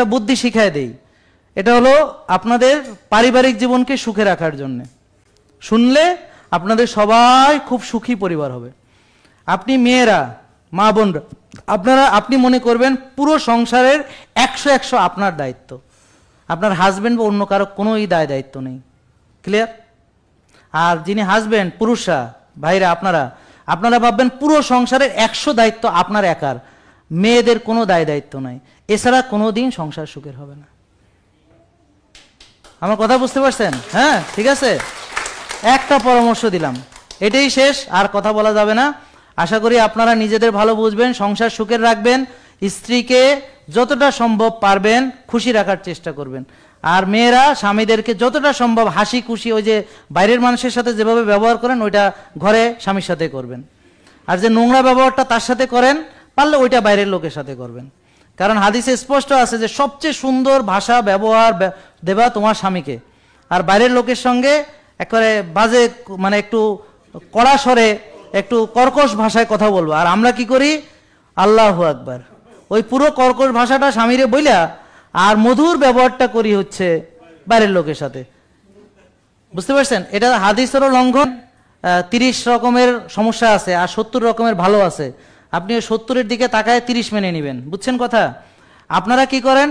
একটা বুদ্ধি শিখায় দেই। এটা হলো আপনাদের পারিবারিক জীবনকে সুখে রাখার জন্য। শুনলে আপনাদের সবাই খুব সুখী পরিবার হবে। আপনি মেয়েরা, মা বোনরা, আপনি মনে করবেন পুরো সংসারের 100 আপনার দায়িত্ব। আপনার হাজবেন্ড বা অন্য কারো কোনোই দায়িত্ব নেই। ক্লিয়ার? আর যিনি হাজবেন্ড, পুরুষরা, ভাইরা, আপনারা ভাববেন পুরো সংসারের 100 দায়িত্ব আপনার একার, মেয়েদের কোনো দায়িত্ব নাই। এছাড়া কোনোদিন সংসার সুখের হবে না। আমার কথা বুঝতে পারছেন? হ্যাঁ, ঠিক আছে। একটা পরামর্শ দিলাম, এটাই শেষ, আর কথা বলা যাবে না। আশা করি আপনারা নিজেদের ভালো বুঝবেন, সংসার সুখের রাখবেন, স্ত্রীকে যতটা সম্ভব পারবেন খুশি রাখার চেষ্টা করবেন। আর মেয়েরা স্বামীদেরকে যতটা সম্ভব হাসি খুশি, ওই যে বাইরের মানুষের সাথে যেভাবে ব্যবহার করেন ওইটা ঘরে স্বামীর সাথে করবেন। আর যে নোংরা ব্যবহারটা তার সাথে করেন, পারলে ওইটা বাইরের লোকের সাথে করবেন। কারণ হাদিসে স্পষ্ট আছে যে সবচেয়ে সুন্দর ভাষা ব্যবহার দেবা তোমার স্বামীকে। আর বাইরের লোকের সঙ্গে একেবারে বাজে, মানে একটু কড়া স্বরে, একটু কর্কশ ভাষায় কথা বলবো। আর আমরা কি করি? আল্লাহু আকবার, ওই পুরো কর্কশ ভাষাটা স্বামীরে বইলা আর মধুর ব্যবহারটা করি হচ্ছে বাইরের লোকের সাথে। বুঝতে পারছেন? এটা হাদিসেরও লঙ্ঘন। 30 রকমের সমস্যা আছে আর 70 রকমের ভালো আছে। আপনি 70-এর দিকে তাকায় 30 মেনে নেবেন। বুঝছেন কথা? আপনারা কি করেন?